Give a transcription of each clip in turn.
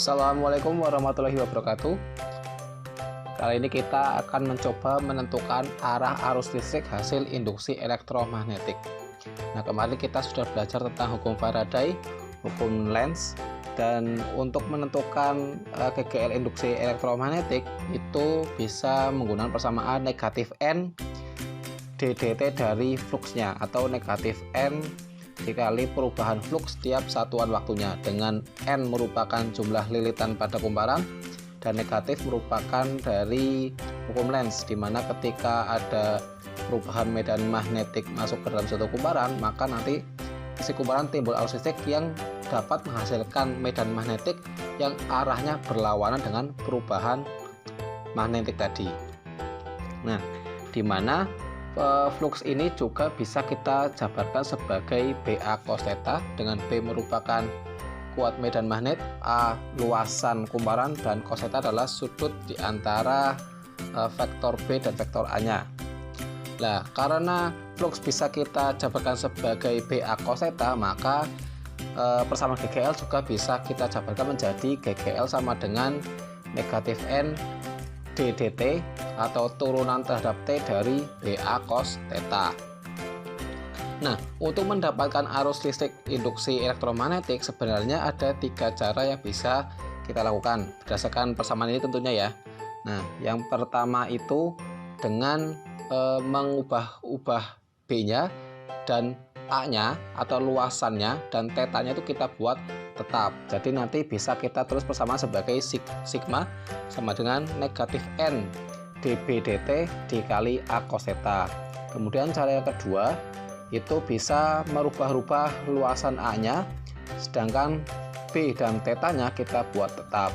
Assalamualaikum warahmatullahi wabarakatuh. Kali ini kita akan mencoba menentukan arah arus listrik hasil induksi elektromagnetik. Nah, kemarin kita sudah belajar tentang hukum Faraday, hukum Lenz, dan untuk menentukan GGL induksi elektromagnetik itu bisa menggunakan persamaan negatif N ddt dari fluksnya, atau negatif N dikali perubahan flux setiap satuan waktunya, dengan N merupakan jumlah lilitan pada kumparan dan negatif merupakan dari hukum Lenz, di mana ketika ada perubahan medan magnetik masuk ke dalam suatu kumparan, maka nanti isi kumparan timbul arus listrik yang dapat menghasilkan medan magnetik yang arahnya berlawanan dengan perubahan magnetik tadi. Nah, di mana flux ini juga bisa kita jabarkan sebagai BA cos theta, dengan B merupakan kuat medan magnet, A luasan kumparan, dan cos theta adalah sudut di antara vektor B dan vektor A nya. Nah, karena flux bisa kita jabarkan sebagai BA cos theta, maka persamaan GGL juga bisa kita jabarkan menjadi GGL sama dengan negatif N ddt atau turunan terhadap T dari BA cos theta. Nah, untuk mendapatkan arus listrik induksi elektromagnetik sebenarnya ada 3 cara yang bisa kita lakukan berdasarkan persamaan ini tentunya ya. Nah, yang pertama itu dengan mengubah-ubah B-nya dan A-nya atau luasannya dan θ-nya itu kita buat tetap. Jadi nanti bisa kita tulis persamaan sebagai sigma sama dengan negatif N dB dt dikali A cos theta. Kemudian cara yang kedua itu bisa merubah-rubah luasan A-nya, sedangkan B dan θ-nya kita buat tetap,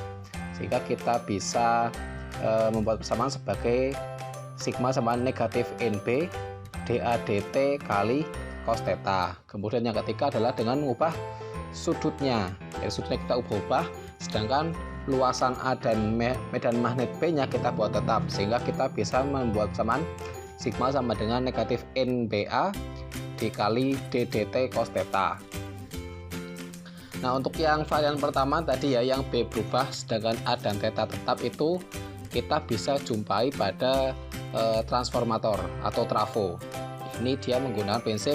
sehingga kita bisa membuat persamaan sebagai sigma sama negatif NB dA dt kali cos theta. Kemudian yang ketiga adalah dengan mengubah sudutnya, jadi sudutnya kita ubah-ubah, sedangkan luasan A dan medan magnet B nya kita buat tetap, sehingga kita bisa membuat persamaan sigma sama dengan negatif NBA dikali ddt cos theta. Nah, untuk yang varian pertama tadi ya, yang B berubah sedangkan A dan theta tetap, itu kita bisa jumpai pada transformator atau trafo. Ini dia menggunakan prinsip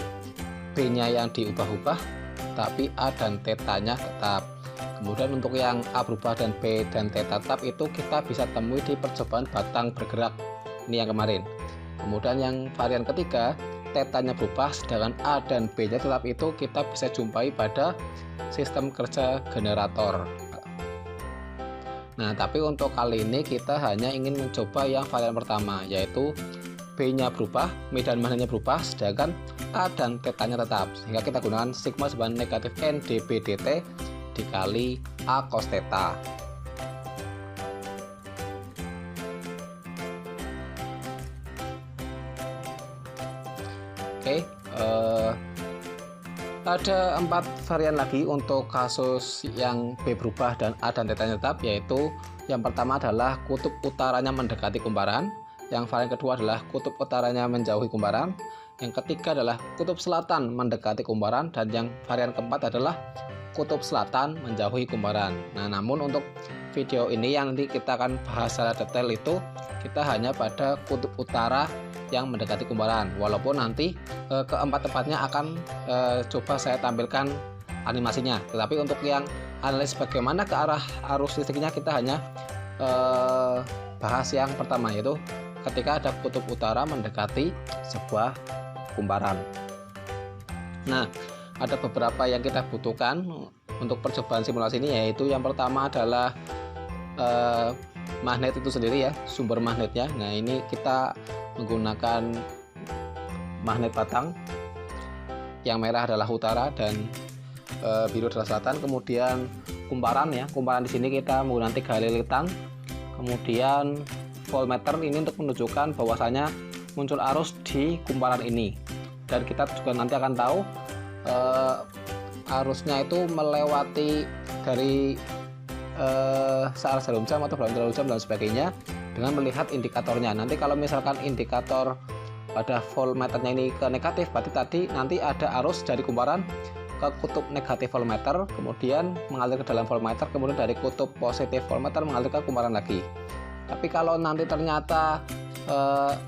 B-nya yang diubah-ubah tapi A dan θ-nya tetap. Kemudian untuk yang A berubah dan B dan θ tetap itu kita bisa temui di percobaan batang bergerak, ini yang kemarin. Kemudian yang varian ketiga, θ-nya berubah sedangkan A dan B-nya tetap, itu kita bisa jumpai pada sistem kerja generator. Nah, tapi untuk kali ini kita hanya ingin mencoba yang varian pertama, yaitu B-nya berubah, medan magnetnya berubah, sedangkan A dan θ-nya tetap, sehingga kita gunakan sigma sebagai negatif N dB dt dikali A cos theta. Oke, ada 4 varian lagi untuk kasus yang B berubah dan A dan θ-nya tetap, yaitu yang pertama adalah kutub utaranya mendekati kumparan, yang varian kedua adalah kutub utaranya menjauhi kumparan, yang ketiga adalah kutub selatan mendekati kumparan, dan yang varian keempat adalah kutub selatan menjauhi kumparan. Nah, namun untuk video ini yang nanti kita akan bahas secara detail itu kita hanya pada kutub utara yang mendekati kumparan, walaupun nanti keempat-empatnya akan coba saya tampilkan animasinya. Tetapi untuk yang analis bagaimana ke arah arus listriknya, kita hanya bahas yang pertama, yaitu ketika ada kutub utara mendekati sebuah kumparan. Nah, ada beberapa yang kita butuhkan untuk percobaan simulasi ini, yaitu yang pertama adalah magnet itu sendiri ya, sumber magnetnya. Nah, ini kita menggunakan magnet batang, yang merah adalah utara dan biru adalah selatan. Kemudian kumparan ya, kumparan di sini kita menggunakan 3 lilitan, kemudian voltmeter ini untuk menunjukkan bahwasanya muncul arus di kumparan ini, dan kita juga nanti akan tahu arusnya itu melewati dari searah jarum jam atau belakang jarum jam dan sebagainya dengan melihat indikatornya. Nanti kalau misalkan indikator pada voltmeternya ini ke negatif, berarti tadi nanti ada arus dari kumparan ke kutub negatif voltmeter, kemudian mengalir ke dalam voltmeter, kemudian dari kutub positif voltmeter mengalir ke kumparan lagi. Tapi kalau nanti ternyata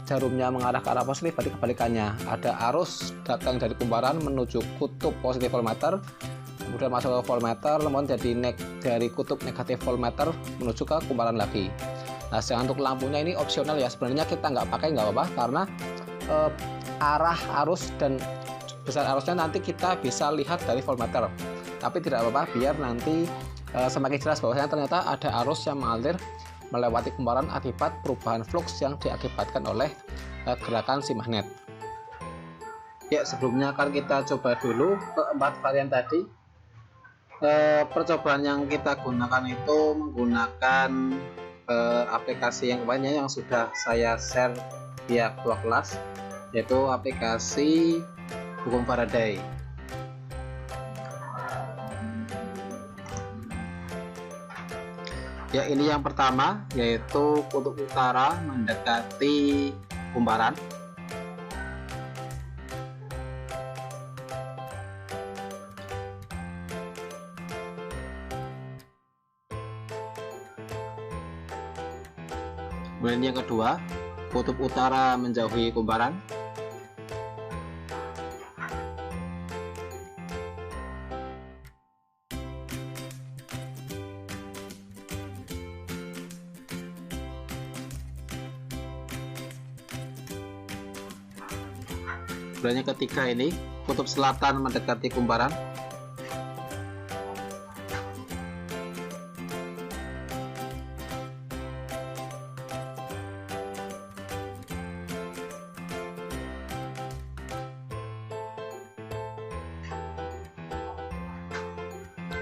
jarumnya mengarah ke arah positif, berarti kebalikannya, ada arus datang dari kumparan menuju kutub positif voltmeter, kemudian masuk ke voltmeter, kemudian jadi dari kutub negatif voltmeter menuju ke kumparan lagi. Nah, sedangkan untuk lampunya ini opsional ya, sebenarnya kita nggak pakai nggak apa-apa, karena arah arus dan besar arusnya nanti kita bisa lihat dari voltmeter. Tapi tidak apa-apa, biar nanti semakin jelas bahwasanya ternyata ada arus yang mengalir melewati kumparan akibat perubahan flux yang diakibatkan oleh gerakan si magnet. Ya, sebelumnya akan kita coba dulu keempat varian tadi. Percobaan yang kita gunakan itu menggunakan aplikasi yang lainnya yang sudah saya share via ketua kelas, yaitu aplikasi hukum Faraday. Ya, ini yang pertama, yaitu kutub utara mendekati kumparan. Kemudian yang kedua, kutub utara menjauhi kumparan. Kemudian yang ketiga ini, kutub selatan mendekati kumparan.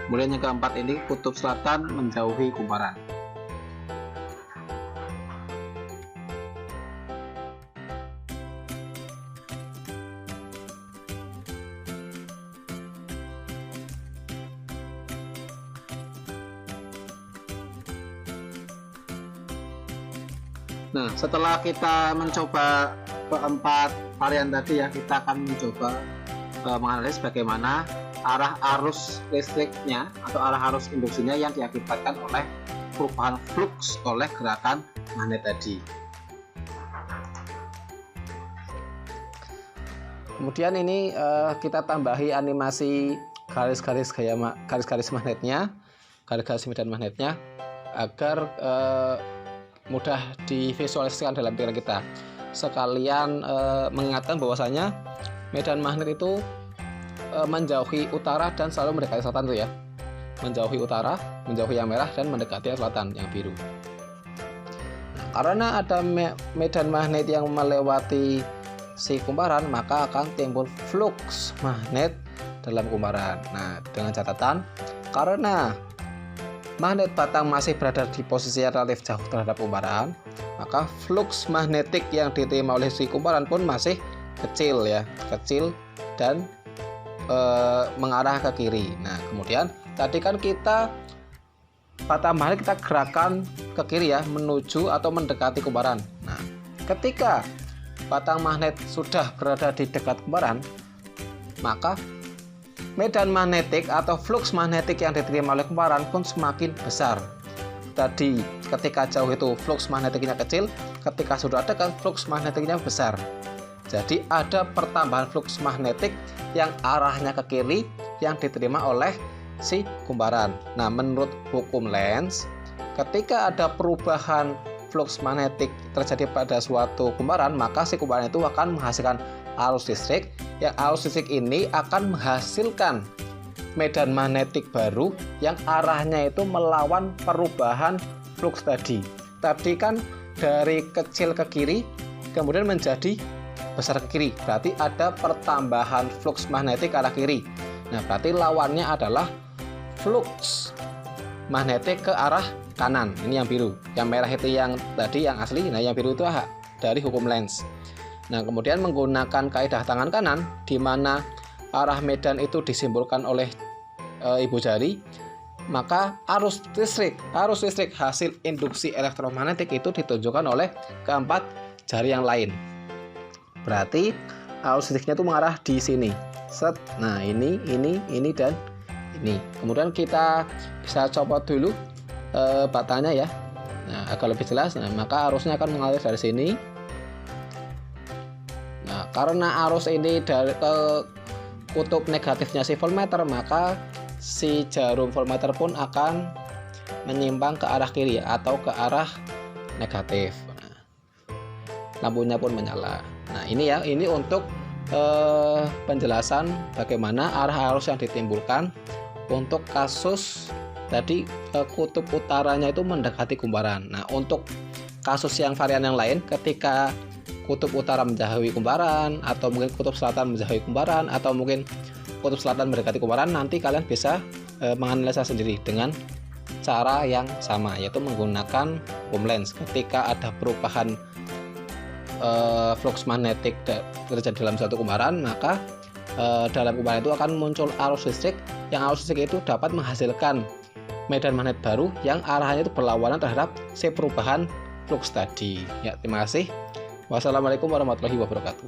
Kemudian yang keempat ini, kutub selatan menjauhi kumparan. Nah, setelah kita mencoba keempat varian tadi ya, kita akan mencoba menganalisis bagaimana arah arus listriknya atau arah arus induksinya yang diakibatkan oleh perubahan flux oleh gerakan magnet tadi. Kemudian ini kita tambahi animasi garis-garis magnetnya, garis-garis medan magnetnya, agar mudah divisualisasikan dalam pikiran kita. Sekalian mengingatkan bahwasanya medan magnet itu menjauhi utara dan selalu mendekati selatan tuh ya. Menjauhi utara, menjauhi yang merah, dan mendekati yang selatan yang biru. Nah, karena ada medan magnet yang melewati si kumparan, maka akan timbul flux magnet dalam kumparan. Nah, dengan catatan, karena magnet batang masih berada di posisi yang relatif jauh terhadap kumparan, maka flux magnetik yang diterima oleh si kumparan pun masih kecil ya, kecil dan mengarah ke kiri. Nah, kemudian tadi kan kita batang magnet kita gerakan ke kiri ya, menuju atau mendekati kumparan. Nah, ketika batang magnet sudah berada di dekat kumparan, maka medan magnetik atau flux magnetik yang diterima oleh kumparan pun semakin besar. Tadi ketika jauh itu flux magnetiknya kecil, ketika sudah dekat flux magnetiknya besar. Jadi ada pertambahan flux magnetik yang arahnya ke kiri yang diterima oleh si kumparan. Nah, menurut hukum Lenz, ketika ada perubahan flux magnetik terjadi pada suatu kumparan, maka si kumparan itu akan menghasilkan arus listrik, yang arus listrik ini akan menghasilkan medan magnetik baru yang arahnya itu melawan perubahan flux tadi. Tadi kan dari kecil ke kiri, kemudian menjadi besar ke kiri, berarti ada pertambahan flux magnetik ke arah kiri. Nah, berarti lawannya adalah flux magnetik ke arah kanan. Ini yang biru, yang merah itu yang tadi yang asli. Nah, yang biru itu dari hukum Lenz. Nah, kemudian menggunakan kaidah tangan kanan, di mana arah medan itu disimbolkan oleh ibu jari, maka arus listrik hasil induksi elektromagnetik itu ditunjukkan oleh keempat jari yang lain. Berarti arus listriknya itu mengarah di sini. Set. Nah, ini dan ini. Kemudian kita bisa copot dulu batanya ya. Nah, agar lebih jelas. Nah, maka arusnya akan mengalir dari sini. Nah, karena arus ini dari ke kutub negatifnya si voltmeter, maka si jarum voltmeter pun akan menyimpang ke arah kiri atau ke arah negatif. Nah, lampunya pun menyala. Nah, ini ya, ini untuk penjelasan bagaimana arah arus yang ditimbulkan untuk kasus tadi kutub utaranya itu mendekati kumparan. Nah, untuk kasus yang varian yang lain, ketika kutub utara menjauhi kumparan, atau mungkin kutub selatan menjauhi kumparan, atau mungkin kutub selatan mendekati kumparan, nanti kalian bisa menganalisa sendiri dengan cara yang sama, yaitu menggunakan hukum Lenz. Ketika ada perubahan flux magnetik terjadi dalam satu kumparan, maka dalam kumparan itu akan muncul arus listrik, yang arus listrik itu dapat menghasilkan medan magnet baru yang arahnya itu berlawanan terhadap si perubahan flux tadi. Ya, terima kasih. Wassalamualaikum warahmatullahi wabarakatuh.